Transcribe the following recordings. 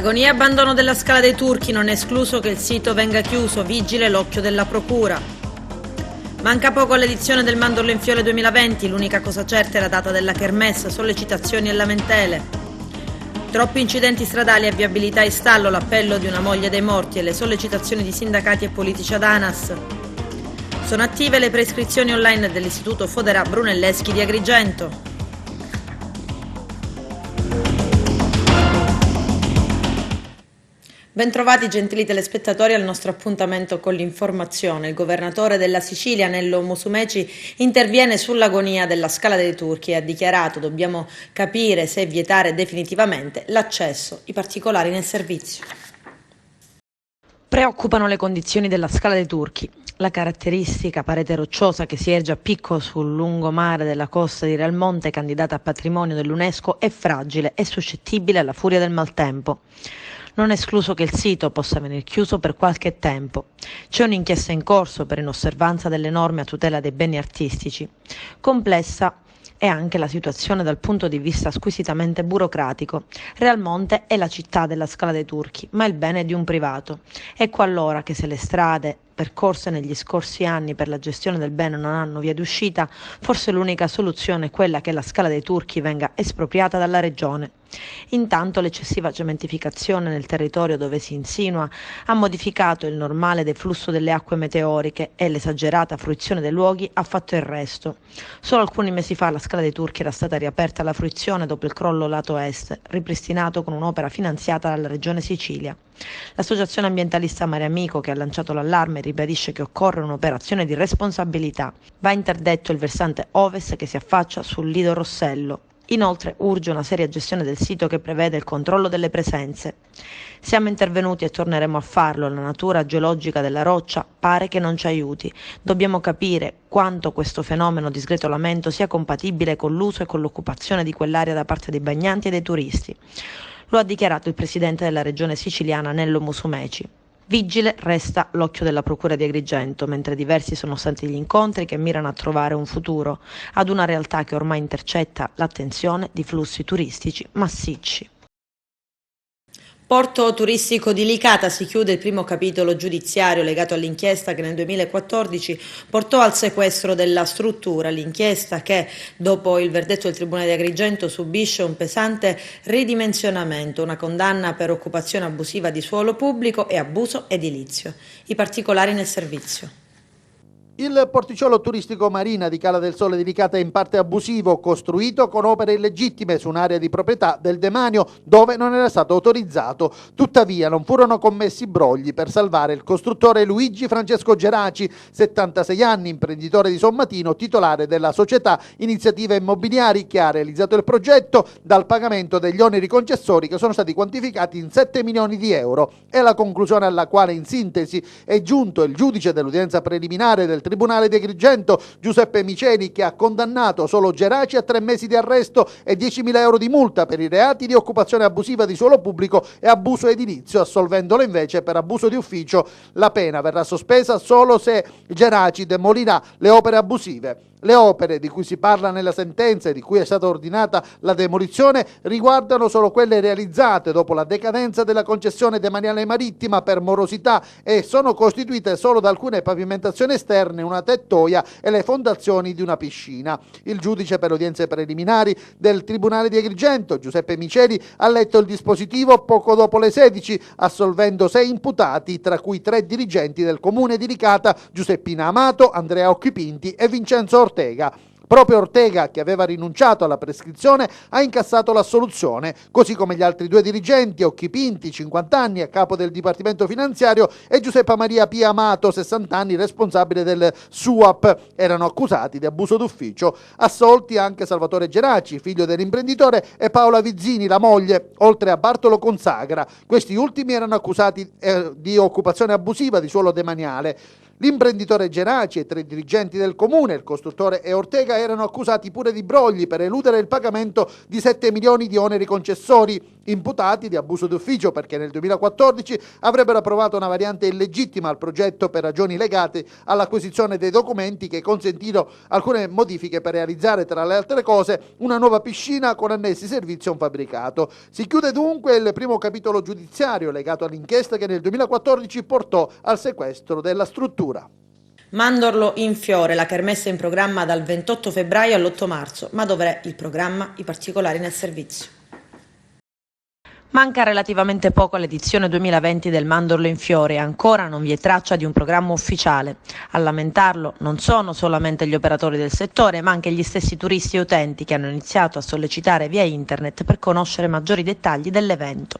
Agonia e abbandono della Scala dei Turchi, non è escluso che il sito venga chiuso, vigile l'occhio della Procura. Manca poco all'edizione del Mandorlo in Fiole 2020, l'unica cosa certa è la data della kermesse, sollecitazioni e lamentele. Troppi incidenti stradali e viabilità in stallo, l'appello di una moglie dei morti e le sollecitazioni di sindacati e politici ad ANAS. Sono attive le prescrizioni online dell'Istituto Foderà Brunelleschi di Agrigento. Bentrovati gentili telespettatori al nostro appuntamento con l'informazione. Il governatore della Sicilia, Nello Musumeci, interviene sull'agonia della Scala dei Turchi e ha dichiarato: dobbiamo capire se vietare definitivamente l'accesso, i particolari nel servizio. Preoccupano le condizioni della Scala dei Turchi. La caratteristica parete rocciosa che si erge a picco sul lungomare della costa di Realmonte, candidata a patrimonio dell'UNESCO, è fragile e suscettibile alla furia del maltempo. Non è escluso che il sito possa venire chiuso per qualche tempo. C'è un'inchiesta in corso per inosservanza delle norme a tutela dei beni artistici. Complessa è anche la situazione dal punto di vista squisitamente burocratico. Realmonte è la città della Scala dei Turchi, ma il bene è di un privato. Ecco allora che se le strade percorse negli scorsi anni per la gestione del bene non hanno via d'uscita, forse l'unica soluzione è quella che la Scala dei Turchi venga espropriata dalla regione. Intanto l'eccessiva cementificazione nel territorio dove si insinua ha modificato il normale deflusso delle acque meteoriche e l'esagerata fruizione dei luoghi ha fatto il resto. Solo alcuni mesi fa la Scala dei Turchi era stata riaperta alla fruizione dopo il crollo lato est, ripristinato con un'opera finanziata dalla Regione Sicilia. L'associazione ambientalista Mare Amico, che ha lanciato l'allarme, ribadisce che occorre un'operazione di responsabilità. Va interdetto il versante ovest che si affaccia sul Lido Rossello. Inoltre urge una seria gestione del sito che prevede il controllo delle presenze. Siamo intervenuti e torneremo a farlo. La natura geologica della roccia pare che non ci aiuti. Dobbiamo capire quanto questo fenomeno di sgretolamento sia compatibile con l'uso e con l'occupazione di quell'area da parte dei bagnanti e dei turisti. Lo ha dichiarato il presidente della regione siciliana Nello Musumeci. Vigile resta l'occhio della Procura di Agrigento, mentre diversi sono stati gli incontri che mirano a trovare un futuro ad una realtà che ormai intercetta l'attenzione di flussi turistici massicci. Porto turistico di Licata, si chiude il primo capitolo giudiziario legato all'inchiesta che nel 2014 portò al sequestro della struttura. L'inchiesta che, dopo il verdetto del Tribunale di Agrigento, subisce un pesante ridimensionamento, una condanna per occupazione abusiva di suolo pubblico e abuso edilizio. I particolari nel servizio. Il porticciolo turistico Marina di Cala del Sole di Licata è in parte abusivo, costruito con opere illegittime su un'area di proprietà del demanio dove non era stato autorizzato. Tuttavia non furono commessi brogli per salvare il costruttore Luigi Francesco Geraci, 76 anni, imprenditore di Sommatino, titolare della società Iniziative Immobiliari, che ha realizzato il progetto dal pagamento degli oneri concessori che sono stati quantificati in 7 milioni di euro. È la conclusione alla quale in sintesi è giunto il giudice dell'udienza preliminare del Tribunale di Agrigento, Giuseppe Miceli, che ha condannato solo Geraci a 3 mesi di arresto e 10.000 euro di multa per i reati di occupazione abusiva di suolo pubblico e abuso edilizio, assolvendolo invece per abuso di ufficio. La pena verrà sospesa solo se Geraci demolirà le opere abusive. Le opere di cui si parla nella sentenza e di cui è stata ordinata la demolizione riguardano solo quelle realizzate dopo la decadenza della concessione demaniale marittima per morosità e sono costituite solo da alcune pavimentazioni esterne, una tettoia e le fondazioni di una piscina. Il giudice per le udienze preliminari del Tribunale di Agrigento, Giuseppe Miceli, ha letto il dispositivo poco dopo le 16, assolvendo 6 imputati, tra cui 3 dirigenti del comune di Licata, Giuseppina Amato, Andrea Occhipinti e Vincenzo Ortega. Proprio Ortega, che aveva rinunciato alla prescrizione, ha incassato l'assoluzione, così come gli altri 2 dirigenti, Occhipinti, 50 anni, a capo del Dipartimento Finanziario, e Giuseppa Maria Pia Amato, 60 anni, responsabile del SUAP. Erano accusati di abuso d'ufficio. Assolti anche Salvatore Geraci, figlio dell'imprenditore, e Paola Vizzini, la moglie, oltre a Bartolo Consagra. Questi ultimi erano accusati di occupazione abusiva di suolo demaniale. L'imprenditore Geraci e 3 dirigenti del comune, il costruttore e Ortega, erano accusati pure di brogli per eludere il pagamento di 7 milioni di oneri concessori. imputati di abuso d'ufficio perché nel 2014 avrebbero approvato una variante illegittima al progetto per ragioni legate all'acquisizione dei documenti che consentirono alcune modifiche per realizzare, tra le altre cose, una nuova piscina con annessi servizi a un fabbricato. Si chiude dunque il primo capitolo giudiziario legato all'inchiesta che nel 2014 portò al sequestro della struttura. Mandorlo in fiore, la kermesse in programma dal 28 febbraio all'8 marzo. Ma dov'è il programma? I particolari nel servizio. Manca relativamente poco all'edizione 2020 del Mandorlo in fiore e ancora non vi è traccia di un programma ufficiale. A lamentarlo non sono solamente gli operatori del settore, ma anche gli stessi turisti e utenti che hanno iniziato a sollecitare via internet per conoscere maggiori dettagli dell'evento.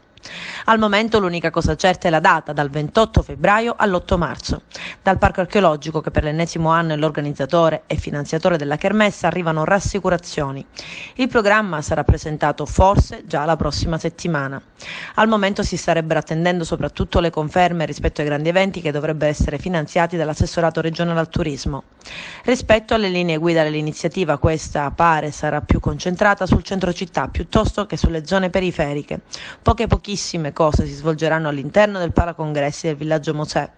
Al momento l'unica cosa certa è la data, dal 28 febbraio all'8 marzo. Dal Parco Archeologico, che per l'ennesimo anno è l'organizzatore e finanziatore della kermesse, arrivano rassicurazioni. Il programma sarà presentato forse già la prossima settimana. Al momento si starebbero attendendo soprattutto le conferme rispetto ai grandi eventi che dovrebbero essere finanziati dall'assessorato regionale al turismo. Rispetto alle linee guida dell'iniziativa, questa pare sarà più concentrata sul centro città piuttosto che sulle zone periferiche. Pochissime cose si svolgeranno all'interno del Palacongressi del Villaggio Mosè.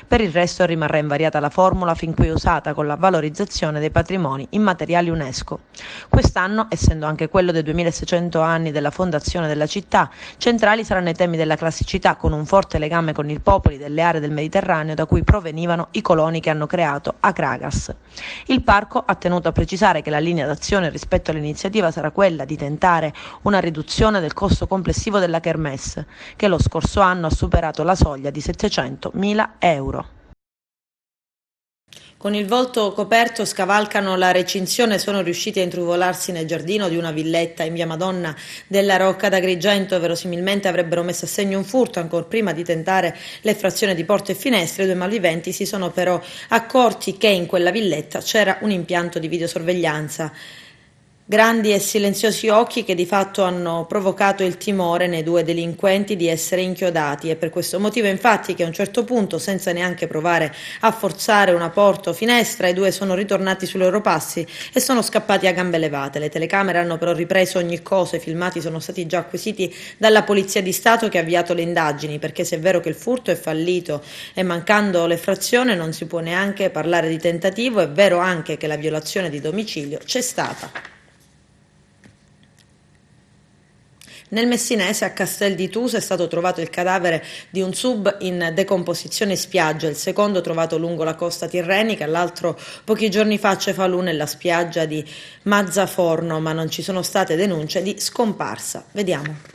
Per il resto rimarrà invariata la formula fin qui usata con la valorizzazione dei patrimoni immateriali UNESCO. Quest'anno, essendo anche quello dei 2600 anni della fondazione della città, centrali saranno i temi della classicità, con un forte legame con i popoli delle aree del Mediterraneo da cui provenivano i coloni che hanno creato Akragas. Il parco ha tenuto a precisare che la linea d'azione rispetto all'iniziativa sarà quella di tentare una riduzione del costo complessivo della kermesse, che lo scorso anno ha superato la soglia di 700.000 euro. Con il volto coperto scavalcano la recinzione e sono riusciti a intruvolarsi nel giardino di una villetta in via Madonna della Rocca d'Agrigento. Verosimilmente avrebbero messo a segno un furto ancora prima di tentare l'effrazione di porte e finestre. I due malviventi si sono però accorti che in quella villetta c'era un impianto di videosorveglianza. Grandi e silenziosi occhi che di fatto hanno provocato il timore nei due delinquenti di essere inchiodati. È per questo motivo infatti che a un certo punto, senza neanche provare a forzare una porta o finestra, i due sono ritornati sui loro passi e sono scappati a gambe levate. Le telecamere hanno però ripreso ogni cosa, i filmati sono stati già acquisiti dalla Polizia di Stato che ha avviato le indagini, perché se è vero che il furto è fallito e mancando l'effrazione non si può neanche parlare di tentativo, è vero anche che la violazione di domicilio c'è stata. Nel Messinese, a Castel di Tusa, è stato trovato il cadavere di un sub in decomposizione in spiaggia, il secondo trovato lungo la costa tirrenica, l'altro pochi giorni fa a Cefalù nella spiaggia di Mazzaforno, ma non ci sono state denunce di scomparsa. Vediamo.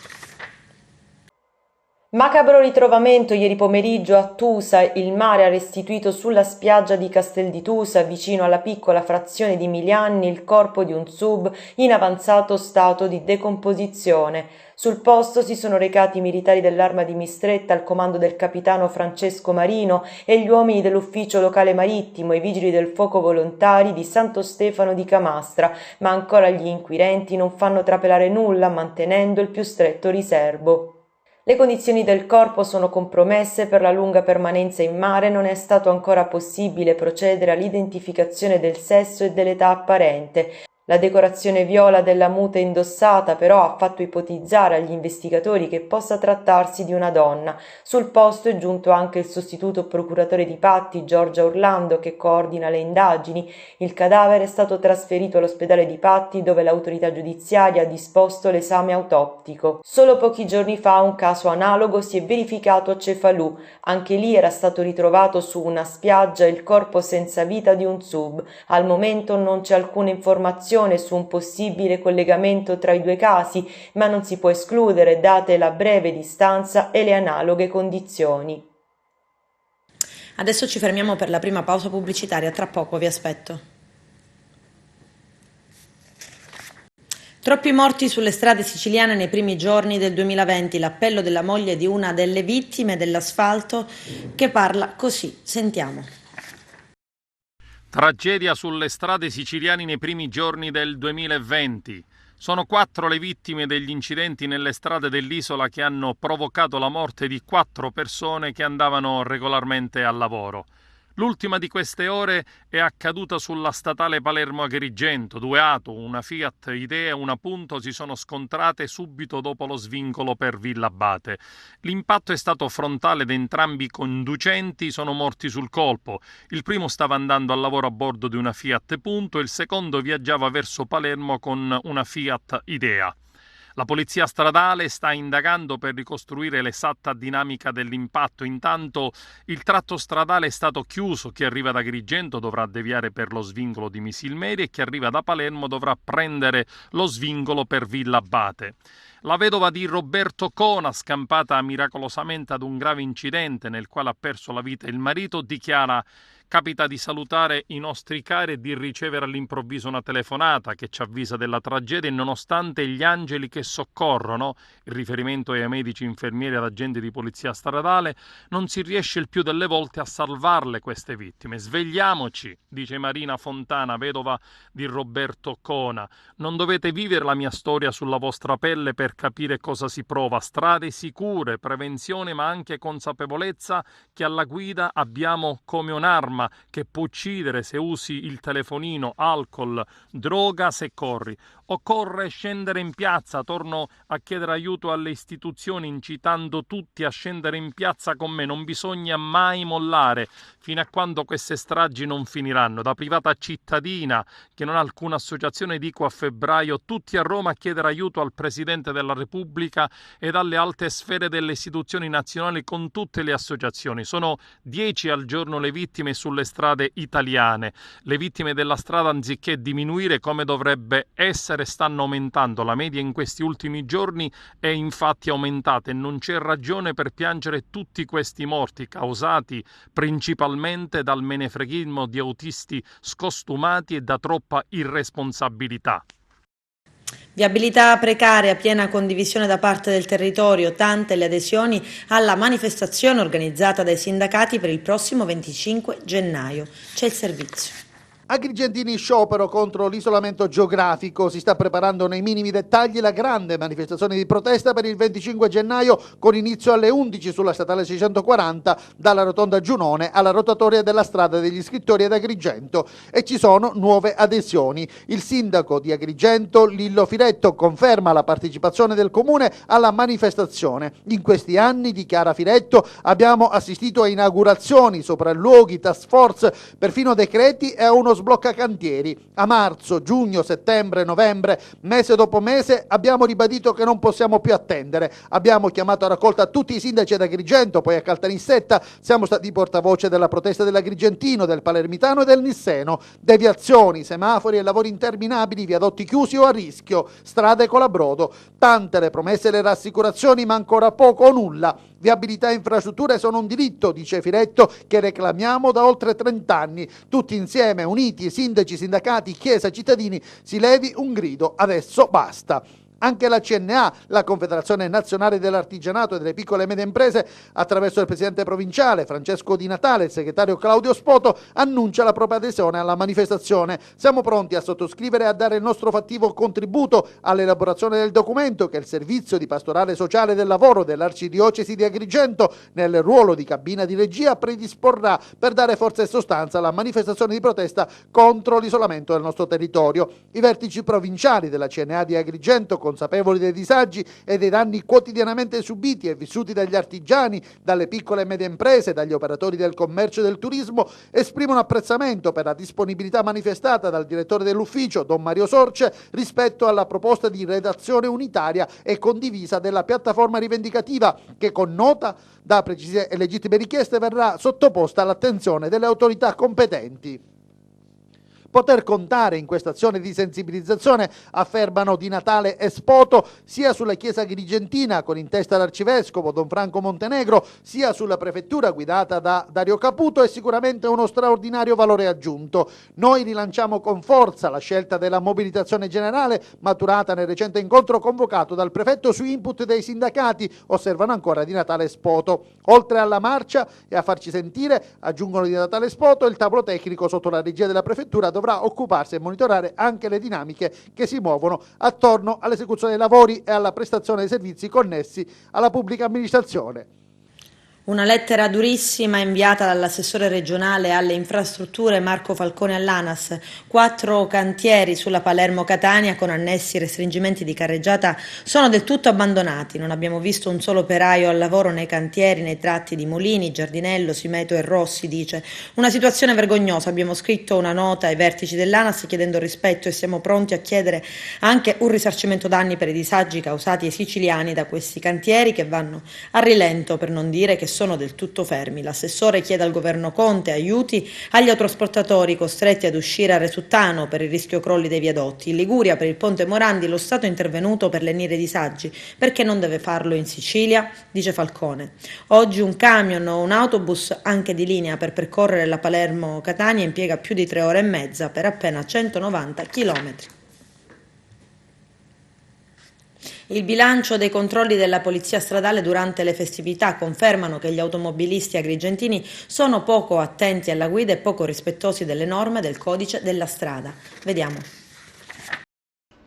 Macabro ritrovamento ieri pomeriggio a Tusa. Il mare ha restituito sulla spiaggia di Castel di Tusa, vicino alla piccola frazione di Milianni, il corpo di un sub in avanzato stato di decomposizione. Sul posto si sono recati i militari dell'Arma di Mistretta al comando del capitano Francesco Marino e gli uomini dell'ufficio locale marittimo e i vigili del fuoco volontari di Santo Stefano di Camastra, ma ancora gli inquirenti non fanno trapelare nulla, mantenendo il più stretto riserbo. Le condizioni del corpo sono compromesse per la lunga permanenza in mare, non è stato ancora possibile procedere all'identificazione del sesso e dell'età apparente. La decorazione viola della mute indossata però ha fatto ipotizzare agli investigatori che possa trattarsi di una donna. Sul posto è giunto anche il sostituto procuratore di Patti, Giorgia Orlando, che coordina le indagini. Il cadavere è stato trasferito all'ospedale di Patti, dove l'autorità giudiziaria ha disposto l'esame autoptico. Solo pochi giorni fa un caso analogo si è verificato a Cefalù. Anche lì era stato ritrovato su una spiaggia il corpo senza vita di un sub. Al momento non c'è alcuna informazione su un possibile collegamento tra i due casi, ma non si può escludere date la breve distanza e le analoghe condizioni. Adesso ci fermiamo per la prima pausa pubblicitaria, tra poco vi aspetto. Troppi morti sulle strade siciliane nei primi giorni del 2020, l'appello della moglie di una delle vittime dell'asfalto che parla così, sentiamo. Tragedia sulle strade siciliane nei primi giorni del 2020. Sono 4 le vittime degli incidenti nelle strade dell'isola che hanno provocato la morte di 4 persone che andavano regolarmente al lavoro. L'ultima di queste ore è accaduta sulla statale Palermo-Agrigento. Due auto, una Fiat Idea e una Punto, si sono scontrate subito dopo lo svincolo per Villa Abate. L'impatto è stato frontale ed entrambi i conducenti sono morti sul colpo. Il primo stava andando al lavoro a bordo di una Fiat Punto e il secondo viaggiava verso Palermo con una Fiat Idea. La polizia stradale sta indagando per ricostruire l'esatta dinamica dell'impatto. Intanto il tratto stradale è stato chiuso. Chi arriva da Agrigento dovrà deviare per lo svincolo di Misilmeri e chi arriva da Palermo dovrà prendere lo svincolo per Villa Abate. La vedova di Roberto Cona, scampata miracolosamente ad un grave incidente nel quale ha perso la vita il marito, dichiara: capita di salutare i nostri cari e di ricevere all'improvviso una telefonata che ci avvisa della tragedia e nonostante gli angeli che soccorrono, il riferimento è ai medici, infermieri ed agenti di polizia stradale, non si riesce il più delle volte a salvarle queste vittime. Svegliamoci, dice Marina Fontana, vedova di Roberto Cona. Non dovete vivere la mia storia sulla vostra pelle per capire cosa si prova. Strade sicure, prevenzione ma anche consapevolezza che alla guida abbiamo come un'arma che può uccidere se usi il telefonino, alcol, droga se corri. Occorre scendere in piazza. Torno a chiedere aiuto alle istituzioni incitando tutti a scendere in piazza con me. Non bisogna mai mollare fino a quando queste stragi non finiranno. Da privata cittadina che non ha alcuna associazione dico a febbraio tutti a Roma a chiedere aiuto al Presidente della Repubblica ed alle alte sfere delle istituzioni nazionali con tutte le associazioni. Sono 10 al giorno le vittime sulle strade italiane. Le vittime della strada, anziché diminuire come dovrebbe essere, stanno aumentando. La media in questi ultimi giorni è infatti aumentata e non c'è ragione per piangere tutti questi morti causati principalmente dal menefreghismo di autisti scostumati e da troppa irresponsabilità. Viabilità precaria, piena condivisione da parte del territorio, tante le adesioni alla manifestazione organizzata dai sindacati per il prossimo 25 gennaio. C'è il servizio. Agrigentini sciopero contro l'isolamento geografico. Si sta preparando nei minimi dettagli la grande manifestazione di protesta per il 25 gennaio con inizio alle 11 sulla statale 640 dalla rotonda Giunone alla rotatoria della strada degli scrittori ad Agrigento e ci sono nuove adesioni. Il sindaco di Agrigento, Lillo Firetto, conferma la partecipazione del comune alla manifestazione. In questi anni, dichiara Firetto, abbiamo assistito a inaugurazioni, sopralluoghi, task force, perfino decreti e a uno sblocca cantieri. A marzo, giugno, settembre, novembre, mese dopo mese abbiamo ribadito che non possiamo più attendere. Abbiamo chiamato a raccolta tutti i sindaci ad Agrigento, poi a Caltanissetta, siamo stati portavoce della protesta dell'Agrigentino, del Palermitano e del Nisseno. Deviazioni, semafori e lavori interminabili, viadotti chiusi o a rischio, strade colabrodo. Tante le promesse e le rassicurazioni, ma ancora poco o nulla. Viabilità e infrastrutture sono un diritto, dice Firetto, che reclamiamo da oltre 30 anni. Tutti insieme, uniti, sindaci, sindacati, chiesa, cittadini, si levi un grido: adesso basta. Anche la CNA, la Confederazione Nazionale dell'Artigianato e delle Piccole e Medie Imprese, attraverso il presidente provinciale Francesco Di Natale e il segretario Claudio Spoto, annuncia la propria adesione alla manifestazione. Siamo pronti a sottoscrivere e a dare il nostro fattivo contributo all'elaborazione del documento che il Servizio di Pastorale Sociale del Lavoro dell'Arcidiocesi di Agrigento, nel ruolo di cabina di regia, predisporrà per dare forza e sostanza alla manifestazione di protesta contro l'isolamento del nostro territorio. I vertici provinciali della CNA di Agrigento, consapevoli dei disagi e dei danni quotidianamente subiti e vissuti dagli artigiani, dalle piccole e medie imprese, dagli operatori del commercio e del turismo, esprimono apprezzamento per la disponibilità manifestata dal direttore dell'ufficio, Don Mario Sorce, rispetto alla proposta di redazione unitaria e condivisa della piattaforma rivendicativa che, con nota da precise e legittime richieste, verrà sottoposta all'attenzione delle autorità competenti. Poter contare in questa azione di sensibilizzazione, affermano Di Natale e Spoto, sia sulla Chiesa Agrigentina con in testa l'arcivescovo Don Franco Montenegro, sia sulla prefettura guidata da Dario Caputo, è sicuramente uno straordinario valore aggiunto. Noi rilanciamo con forza la scelta della mobilitazione generale maturata nel recente incontro convocato dal prefetto su input dei sindacati, osservano ancora Di Natale e Spoto. Oltre alla marcia e a farci sentire, aggiungono Di Natale e Spoto, il tavolo tecnico sotto la regia della prefettura dovrà occuparsi e monitorare anche le dinamiche che si muovono attorno all'esecuzione dei lavori e alla prestazione dei servizi connessi alla pubblica amministrazione. Una lettera durissima inviata dall'assessore regionale alle infrastrutture Marco Falcone all'ANAS. 4 cantieri sulla Palermo-Catania con annessi restringimenti di carreggiata sono del tutto abbandonati. Non abbiamo visto un solo operaio al lavoro nei cantieri, nei tratti di Molini, Giardinello, Simeto e Rossi, dice. Una situazione vergognosa. Abbiamo scritto una nota ai vertici dell'ANAS chiedendo rispetto e siamo pronti a chiedere anche un risarcimento danni per i disagi causati ai siciliani da questi cantieri che vanno a rilento, per non dire che sono del tutto fermi. L'assessore chiede al governo Conte aiuti agli autotrasportatori costretti ad uscire a Resuttano per il rischio crolli dei viadotti. In Liguria per il ponte Morandi lo Stato è intervenuto per lenire i disagi. Perché non deve farlo in Sicilia? Dice Falcone. Oggi un camion o un autobus anche di linea per percorrere la Palermo-Catania impiega più di 3 ore e mezza per appena 190 chilometri. Il bilancio dei controlli della polizia stradale durante le festività confermano che gli automobilisti agrigentini sono poco attenti alla guida e poco rispettosi delle norme del codice della strada. Vediamo.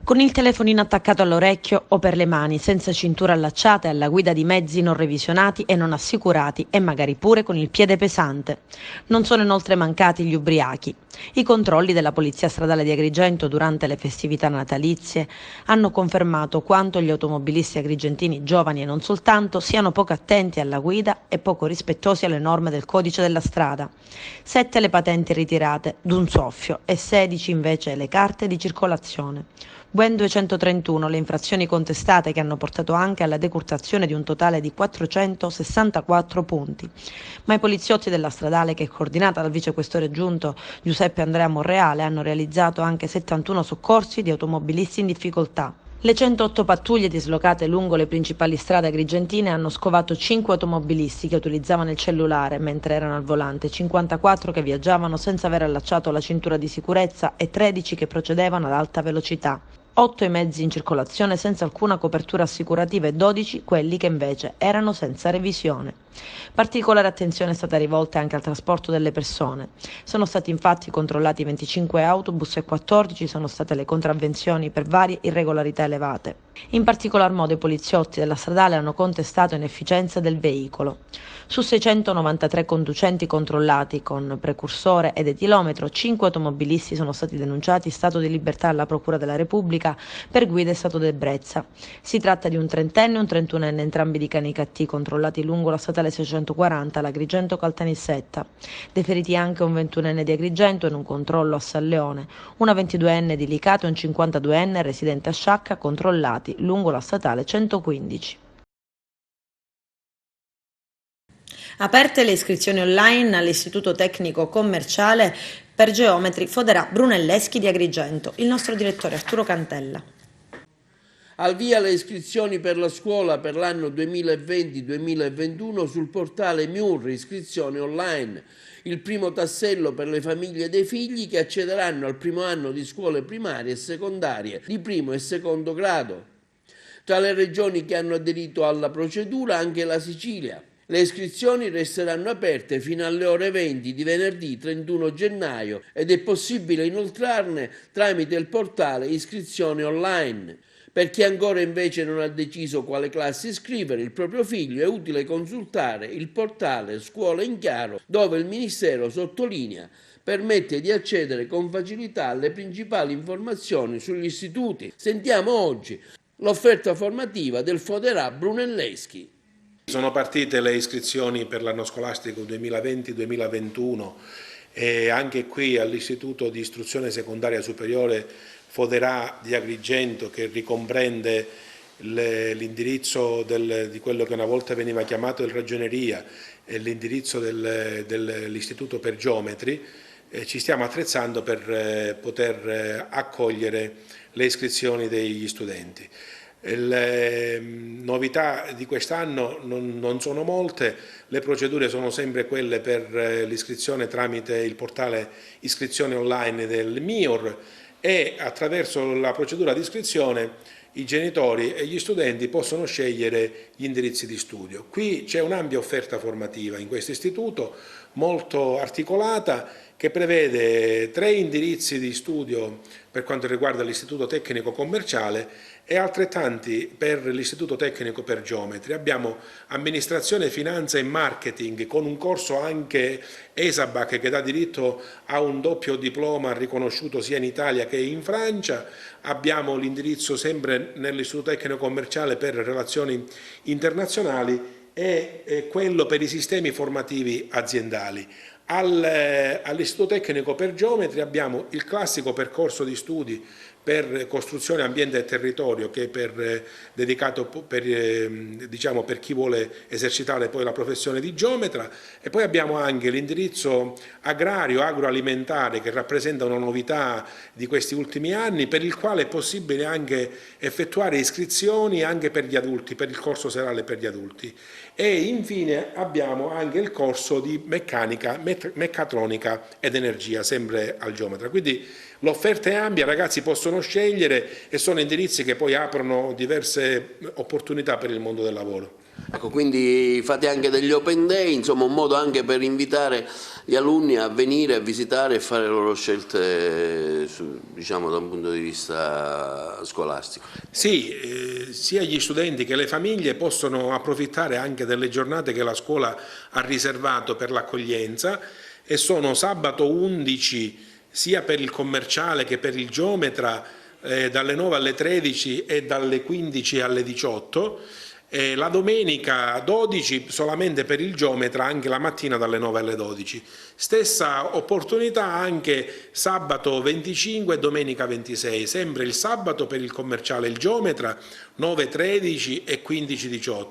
Con il telefonino attaccato all'orecchio o per le mani, senza cintura allacciata e alla guida di mezzi non revisionati e non assicurati e magari pure con il piede pesante. Non sono inoltre mancati gli ubriachi. I controlli della Polizia Stradale di Agrigento durante le festività natalizie hanno confermato quanto gli automobilisti agrigentini giovani e non soltanto siano poco attenti alla guida e poco rispettosi alle norme del codice della strada. 7 le patenti ritirate d'un soffio e 16 invece le carte di circolazione. Ben 231 le infrazioni contestate che hanno portato anche alla decurtazione di un totale di 464 punti. Ma i poliziotti della stradale, che è coordinata dal vicequestore aggiunto Giuseppe Andrea Monreale, hanno realizzato anche 71 soccorsi di automobilisti in difficoltà. Le 108 pattuglie dislocate lungo le principali strade agrigentine hanno scovato 5 automobilisti che utilizzavano il cellulare mentre erano al volante, 54 che viaggiavano senza aver allacciato la cintura di sicurezza e 13 che procedevano ad alta velocità. 8 i mezzi in circolazione senza alcuna copertura assicurativa e 12 quelli che invece erano senza revisione. Particolare attenzione è stata rivolta anche al trasporto delle persone. Sono stati infatti controllati 25 autobus e 14 sono state le contravvenzioni per varie irregolarità elevate. In particolar modo i poliziotti della stradale hanno contestato inefficienza del veicolo. Su 693 conducenti controllati con precursore ed etilometro, 5 automobilisti sono stati denunciati in stato di libertà alla Procura della Repubblica per guida in stato d'ebbrezza. Si tratta di un 30enne e un 31enne, entrambi di Canicattì, controllati lungo la statale 640 all'Agrigento Caltanissetta. Deferiti anche un 21enne di Agrigento in un controllo a San Leone, una 22enne di Licata e un 52enne residente a Sciacca controllati lungo la statale 115. Aperte le iscrizioni online all'Istituto Tecnico Commerciale per Geometri Foderà Brunelleschi di Agrigento. Il nostro direttore Arturo Cantella. Al via le iscrizioni per la scuola per l'anno 2020-2021 sul portale MIUR Iscrizioni Online, il primo tassello per le famiglie dei figli che accederanno al primo anno di scuole primarie e secondarie di primo e secondo grado. Tra le regioni che hanno aderito alla procedura anche la Sicilia. Le iscrizioni resteranno aperte fino alle ore 20 di venerdì 31 gennaio ed è possibile inoltrarne tramite il portale Iscrizioni Online. Per chi ancora invece non ha deciso quale classe iscrivere il proprio figlio è utile consultare il portale Scuola in Chiaro, dove il Ministero sottolinea permette di accedere con facilità alle principali informazioni sugli istituti. Sentiamo oggi l'offerta formativa del Foderà Brunelleschi. Sono partite le iscrizioni per l'anno scolastico 2020-2021 e anche qui all'Istituto di Istruzione Secondaria Superiore Foderà di Agrigento, che ricomprende l'indirizzo di quello che una volta veniva chiamato il Ragioneria e l'indirizzo dell'Istituto per Geometri. Ci stiamo attrezzando per poter accogliere le iscrizioni degli studenti. Le novità di quest'anno non sono molte, le procedure sono sempre quelle per l'iscrizione tramite il portale iscrizione online del MIUR e attraverso la procedura di iscrizione i genitori e gli studenti possono scegliere gli indirizzi di studio. Qui c'è un'ampia offerta formativa in questo istituto, molto articolata, che prevede 3 indirizzi di studio per quanto riguarda l'Istituto Tecnico Commerciale e altrettanti per l'Istituto Tecnico per Geometri. Abbiamo amministrazione, finanza e marketing con un corso anche ESABAC che dà diritto a un doppio diploma riconosciuto sia in Italia che in Francia. Abbiamo l'indirizzo sempre nell'Istituto Tecnico Commerciale per relazioni internazionali e quello per i sistemi formativi aziendali. All'Istituto Tecnico per Geometri abbiamo il classico percorso di studi per costruzione, ambiente e territorio, che è dedicato per chi vuole esercitare poi la professione di geometra, e poi abbiamo anche l'indirizzo agrario, agroalimentare, che rappresenta una novità di questi ultimi anni, per il quale è possibile anche effettuare iscrizioni anche per gli adulti, per il corso serale per gli adulti. E infine abbiamo anche il corso di meccanica, meccatronica ed energia, sempre al geometra. Quindi l'offerta è ampia, i ragazzi possono scegliere e sono indirizzi che poi aprono diverse opportunità per il mondo del lavoro. Ecco, quindi fate anche degli open day, insomma un modo anche per invitare gli alunni a venire a visitare e fare le loro scelte, diciamo, da un punto di vista scolastico. Sì, sia gli studenti che le famiglie possono approfittare anche delle giornate che la scuola ha riservato per l'accoglienza, e sono sabato 11 sia per il commerciale che per il geometra, dalle 9 alle 13 e dalle 15 alle 18. La domenica 12 solamente per il geometra, anche la mattina dalle 9 alle 12. Stessa opportunità anche sabato 25 e domenica 26, sempre il sabato per il commerciale e il geometra 9-13 e 15-18.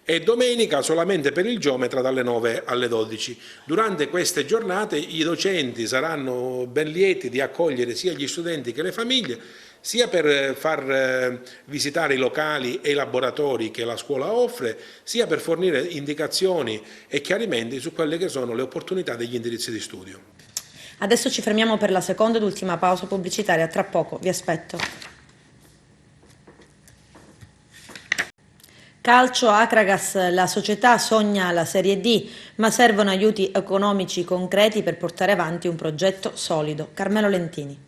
E domenica solamente per il geometra dalle 9 alle 12. Durante queste giornate i docenti saranno ben lieti di accogliere sia gli studenti che le famiglie, sia per far visitare i locali e i laboratori che la scuola offre, sia per fornire indicazioni e chiarimenti su quelle che sono le opportunità degli indirizzi di studio. Adesso ci fermiamo per la seconda ed ultima pausa pubblicitaria, tra poco vi aspetto. Calcio Acragas, la società sogna la Serie D, ma servono aiuti economici concreti per portare avanti un progetto solido. Carmelo Lentini.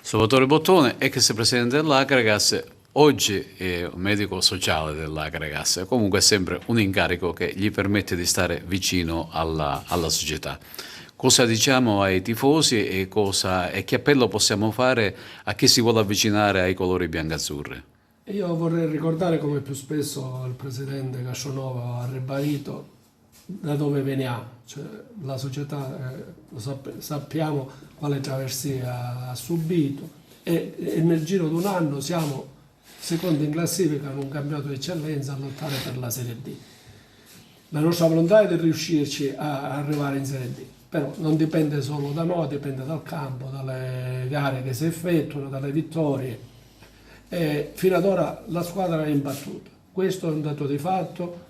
Salvatore Bottone, ex presidente dell'Acragas, oggi è un medico sociale dell'Acragas, comunque è sempre un incarico che gli permette di stare vicino alla società. Cosa diciamo ai tifosi e che appello possiamo fare a chi si vuole avvicinare ai colori biancazzurri? Io vorrei ricordare, come più spesso il presidente Cascionova ha ribadito, da dove veniamo. Cioè, la società, sappiamo quale traversia ha subito e nel giro di un anno siamo secondi in classifica in un campionato di eccellenza a lottare per la Serie D. La nostra volontà è di riuscirci a arrivare in Serie D, però non dipende solo da noi, dipende dal campo, dalle gare che si effettuano, dalle vittorie. Fino ad ora la squadra è imbattuta, questo è un dato di fatto,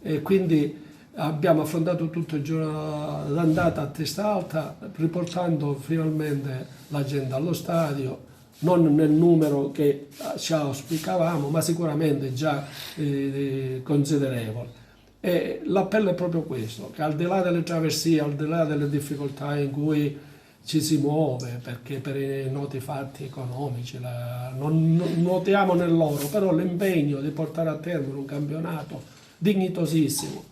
e quindi abbiamo affrontato tutto il giorno l'andata a testa alta, riportando finalmente la gente allo stadio, non nel numero che ci auspicavamo, ma sicuramente già considerevole. E l'appello è proprio questo, che al di là delle traversie, al di là delle difficoltà in cui ci si muove, perché per i noti fatti economici non nuotiamo nell'oro, però l'impegno di portare a termine un campionato dignitosissimo,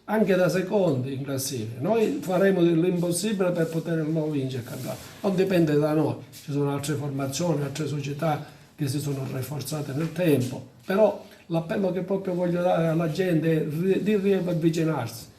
anche da secondi in classifica. Noi faremo l'impossibile per poterlo vincere il campionato, non dipende da noi, ci sono altre formazioni, altre società che si sono rafforzate nel tempo, però l'appello che proprio voglio dare alla gente è di riavvicinarsi.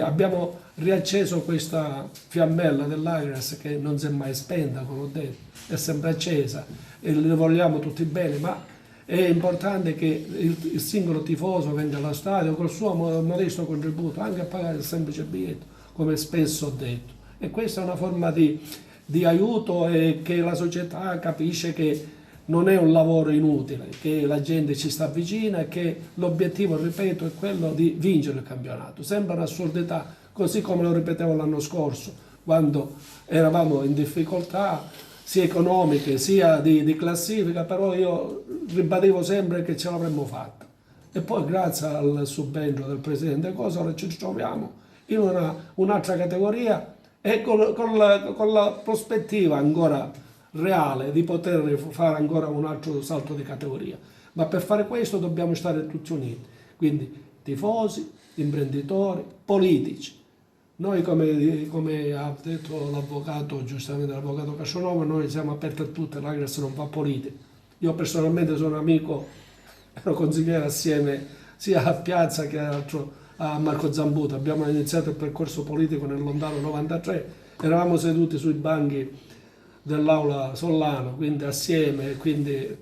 Abbiamo riacceso questa fiammella dell'Acragas che non si è mai spenta, come ho detto, è sempre accesa e le vogliamo tutti bene, ma è importante che il singolo tifoso venga allo stadio col suo modesto contributo, anche a pagare il semplice biglietto, come spesso ho detto. E questa è una forma di aiuto, e che la società capisce che non è un lavoro inutile, che la gente ci sta vicina e che l'obiettivo, ripeto, è quello di vincere il campionato. Sembra un'assurdità, così come lo ripetevo l'anno scorso, quando eravamo in difficoltà sia economiche sia di classifica, però io ribadivo sempre che ce l'avremmo fatta. E poi grazie al subentro del presidente Cosa ci troviamo in un'altra categoria e con la prospettiva ancora reale di poter fare ancora un altro salto di categoria. Ma per fare questo dobbiamo stare tutti uniti, quindi tifosi, imprenditori, politici. Noi, come ha detto l'avvocato, giustamente l'avvocato Cascionova, noi siamo aperti a tutte, l'Agres non fa politica. Io personalmente sono amico, ero consigliere assieme sia a Piazza che a Marco Zambuto. Abbiamo iniziato il percorso politico nel lontano 93, eravamo seduti sui banchi dell'aula Sollano, quindi assieme, quindi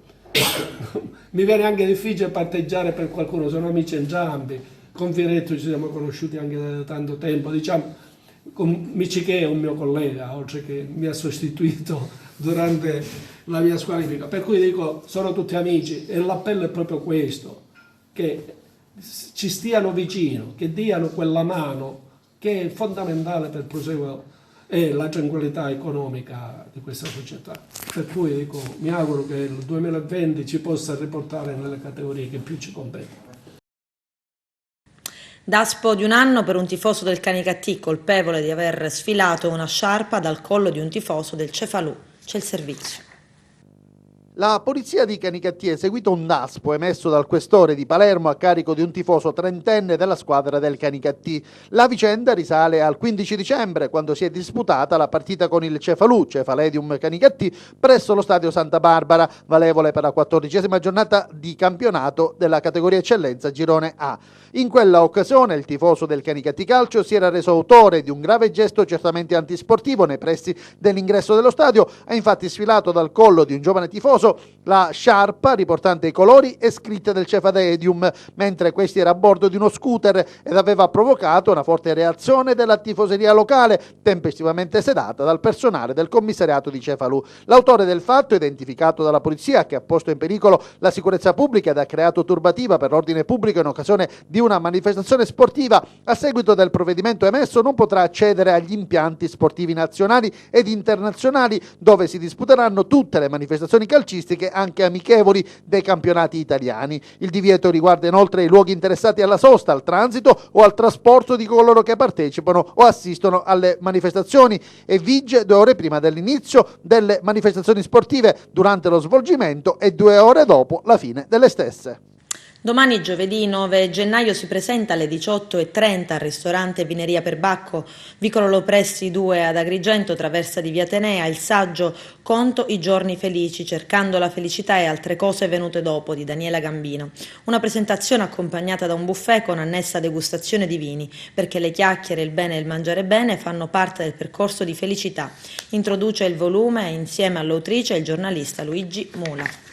mi viene anche difficile parteggiare per qualcuno, sono amici entrambi. Con Firetto ci siamo conosciuti anche da tanto tempo, diciamo, con Micichè è un mio collega, oltre che mi ha sostituito durante la mia squalifica, per cui dico, sono tutti amici e l'appello è proprio questo, che ci stiano vicino, che diano quella mano che è fondamentale per il proseguo e la tranquillità economica di questa società. Per cui dico, mi auguro che il 2020 ci possa riportare nelle categorie che più ci competono. Daspo di 1 anno per un tifoso del Canicattì colpevole di aver sfilato una sciarpa dal collo di un tifoso del Cefalù. C'è il servizio. La polizia di Canicattì ha eseguito un daspo emesso dal questore di Palermo a carico di un tifoso trentenne della squadra del Canicattì. La vicenda risale al 15 dicembre, quando si è disputata la partita con il Cefalù, Cefaledium Canicattì, presso lo stadio Santa Barbara, valevole per la 14ª giornata di campionato della categoria eccellenza Girone A. In quella occasione il tifoso del Canicattì Calcio si era reso autore di un grave gesto certamente antisportivo nei pressi dell'ingresso dello stadio, ha infatti sfilato dal collo di un giovane tifoso la sciarpa riportante i colori e scritte del Cefaledium, mentre questi era a bordo di uno scooter ed aveva provocato una forte reazione della tifoseria locale, tempestivamente sedata dal personale del commissariato di Cefalù. L'autore del fatto, identificato dalla polizia, che ha posto in pericolo la sicurezza pubblica ed ha creato turbativa per l'ordine pubblico in occasione di una manifestazione sportiva, a seguito del provvedimento emesso non potrà accedere agli impianti sportivi nazionali ed internazionali dove si disputeranno tutte le manifestazioni calcistiche, anche amichevoli, dei campionati italiani. Il divieto riguarda inoltre i luoghi interessati alla sosta, al transito o al trasporto di coloro che partecipano o assistono alle manifestazioni e vige 2 ore prima dell'inizio delle manifestazioni sportive, durante lo svolgimento e 2 ore dopo la fine delle stesse. Domani, giovedì 9 gennaio, si presenta alle 18:30 al ristorante Vineria per Bacco, vicolo Lopresti 2 ad Agrigento, traversa di Via Atenea, il saggio Conto i giorni felici, cercando la felicità e altre cose venute dopo, di Daniela Gambino. Una presentazione accompagnata da un buffet con annessa degustazione di vini, perché le chiacchiere, il bene e il mangiare bene fanno parte del percorso di felicità. Introduce il volume insieme all'autrice e il giornalista Luigi Mula.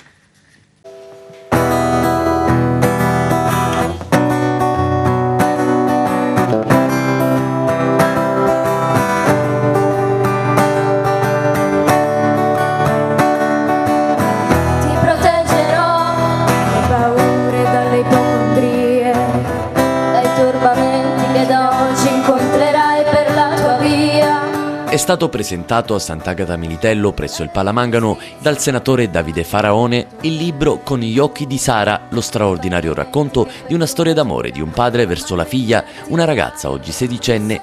È stato presentato a Sant'Agata Militello presso il Palamangano dal senatore Davide Faraone il libro Con gli occhi di Sara, lo straordinario racconto di una storia d'amore di un padre verso la figlia, una ragazza oggi 16enne.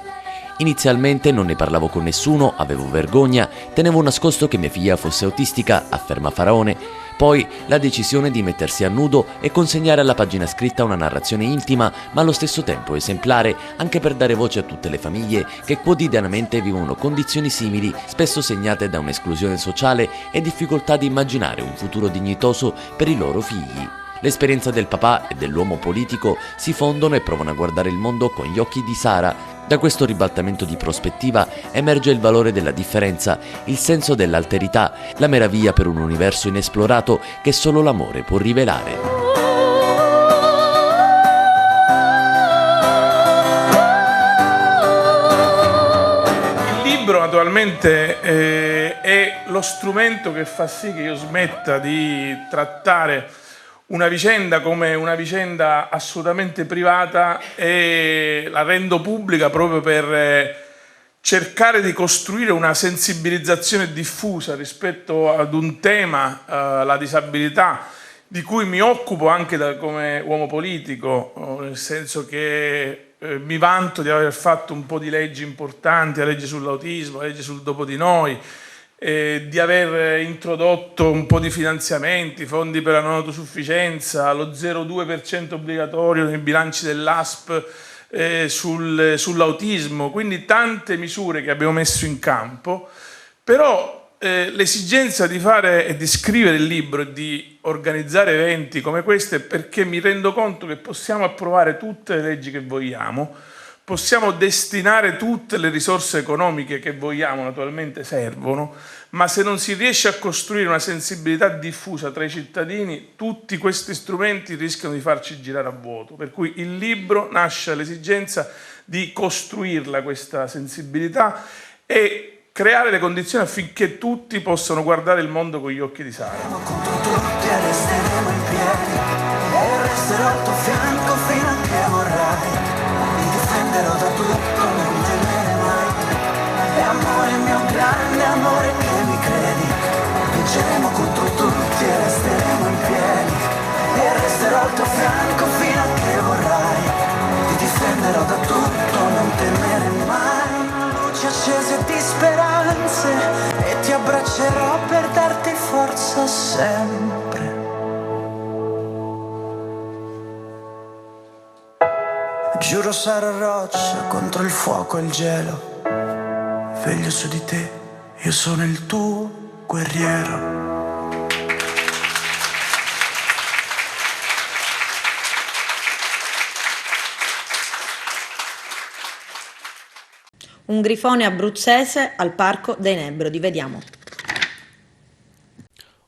Inizialmente non ne parlavo con nessuno, avevo vergogna, tenevo nascosto che mia figlia fosse autistica, afferma Faraone. Poi la decisione di mettersi a nudo e consegnare alla pagina scritta una narrazione intima, ma allo stesso tempo esemplare, anche per dare voce a tutte le famiglie che quotidianamente vivono condizioni simili, spesso segnate da un'esclusione sociale e difficoltà di immaginare un futuro dignitoso per i loro figli. L'esperienza del papà e dell'uomo politico si fondono e provano a guardare il mondo con gli occhi di Sara. Da questo ribaltamento di prospettiva emerge il valore della differenza, il senso dell'alterità, la meraviglia per un universo inesplorato che solo l'amore può rivelare. Il libro naturalmente è lo strumento che fa sì che io smetta di trattare una vicenda come una vicenda assolutamente privata e la rendo pubblica proprio per cercare di costruire una sensibilizzazione diffusa rispetto ad un tema, la disabilità, di cui mi occupo anche come uomo politico, nel senso che mi vanto di aver fatto un po' di leggi importanti, la legge sull'autismo, la legge sul dopo di noi, di aver introdotto un po' di finanziamenti, fondi per la non autosufficienza, lo 0,2% obbligatorio nei bilanci dell'ASP sull'autismo, quindi tante misure che abbiamo messo in campo, però l'esigenza di fare e di scrivere il libro e di organizzare eventi come questo è perché mi rendo conto che possiamo approvare tutte le leggi che vogliamo, possiamo destinare tutte le risorse economiche che vogliamo, naturalmente servono, ma se non si riesce a costruire una sensibilità diffusa tra i cittadini, tutti questi strumenti rischiano di farci girare a vuoto. Per cui il libro nasce all'esigenza di costruirla questa sensibilità e creare le condizioni affinché tutti possano guardare il mondo con gli occhi di Sara. Resteremo in piedi e resterò al tuo fianco fino a che vorrai. Difenderò da tutto, non temere mai. E amore mio, grande amore che mi credi, vinceremo contro tutti e resteremo in piedi. E resterò al tuo fianco fino a che vorrai. Ti difenderò da tutto, non temere mai. Luci accese di speranze e ti abbraccerò per darti forza sempre. Giuro sarò roccia contro il fuoco e il gelo, veglio su di te, io sono il tuo guerriero. Un grifone abruzzese al Parco dei Nebrodi, vediamo.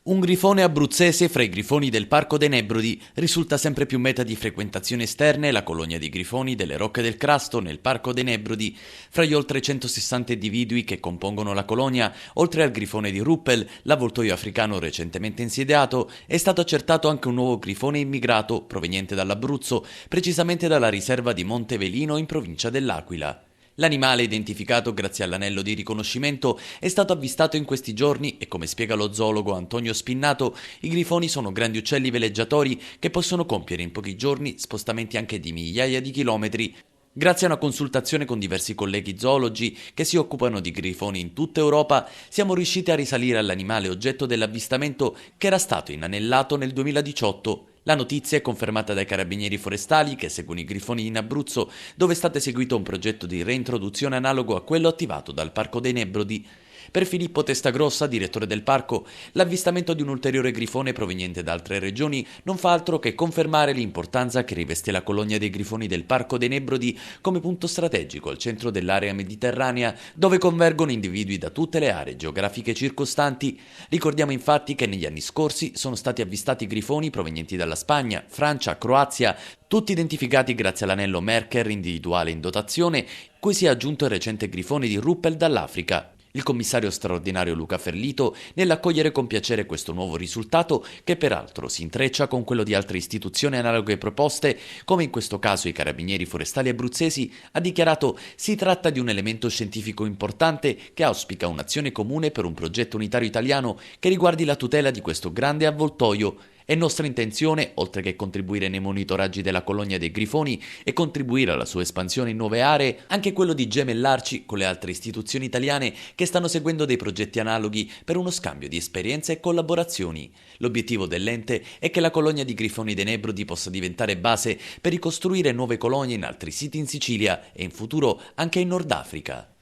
Un grifone abruzzese fra i grifoni del Parco dei Nebrodi risulta sempre più meta di frequentazione esterne la colonia di grifoni delle Rocche del Crasto nel Parco dei Nebrodi. Fra gli oltre 160 individui che compongono la colonia, oltre al grifone di Ruppel, l'avvoltoio africano recentemente insediato, è stato accertato anche un nuovo grifone immigrato proveniente dall'Abruzzo, precisamente dalla riserva di Monte Velino in provincia dell'Aquila. L'animale, identificato grazie all'anello di riconoscimento, è stato avvistato in questi giorni e, come spiega lo zoologo Antonio Spinnato, i grifoni sono grandi uccelli veleggiatori che possono compiere in pochi giorni spostamenti anche di migliaia di chilometri. Grazie a una consultazione con diversi colleghi zoologi che si occupano di grifoni in tutta Europa, siamo riusciti a risalire all'animale oggetto dell'avvistamento che era stato inanellato nel 2018. La notizia è confermata dai carabinieri forestali che seguono i grifoni in Abruzzo, dove è stato eseguito un progetto di reintroduzione analogo a quello attivato dal Parco dei Nebrodi. Per Filippo Testagrossa, direttore del parco, l'avvistamento di un ulteriore grifone proveniente da altre regioni non fa altro che confermare l'importanza che riveste la colonia dei grifoni del Parco dei Nebrodi come punto strategico al centro dell'area mediterranea, dove convergono individui da tutte le aree geografiche circostanti. Ricordiamo infatti che negli anni scorsi sono stati avvistati grifoni provenienti dalla Spagna, Francia, Croazia, tutti identificati grazie all'anello Merker individuale in dotazione, cui si è aggiunto il recente grifone di Ruppel dall'Africa. Il commissario straordinario Luca Ferlito, nell'accogliere con piacere questo nuovo risultato, che peraltro si intreccia con quello di altre istituzioni analoghe proposte, come in questo caso i carabinieri forestali abruzzesi, ha dichiarato: si tratta di un elemento scientifico importante che auspica un'azione comune per un progetto unitario italiano che riguardi la tutela di questo grande avvoltoio. È nostra intenzione, oltre che contribuire nei monitoraggi della colonia dei grifoni e contribuire alla sua espansione in nuove aree, anche quello di gemellarci con le altre istituzioni italiane che stanno seguendo dei progetti analoghi per uno scambio di esperienze e collaborazioni. L'obiettivo dell'ente è che la colonia di grifoni dei Nebrodi possa diventare base per ricostruire nuove colonie in altri siti in Sicilia e in futuro anche in Nord Africa.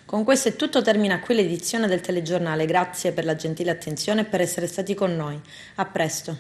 Con questo è tutto, termina qui l'edizione del telegiornale. Grazie per la gentile attenzione e per essere stati con noi. A presto.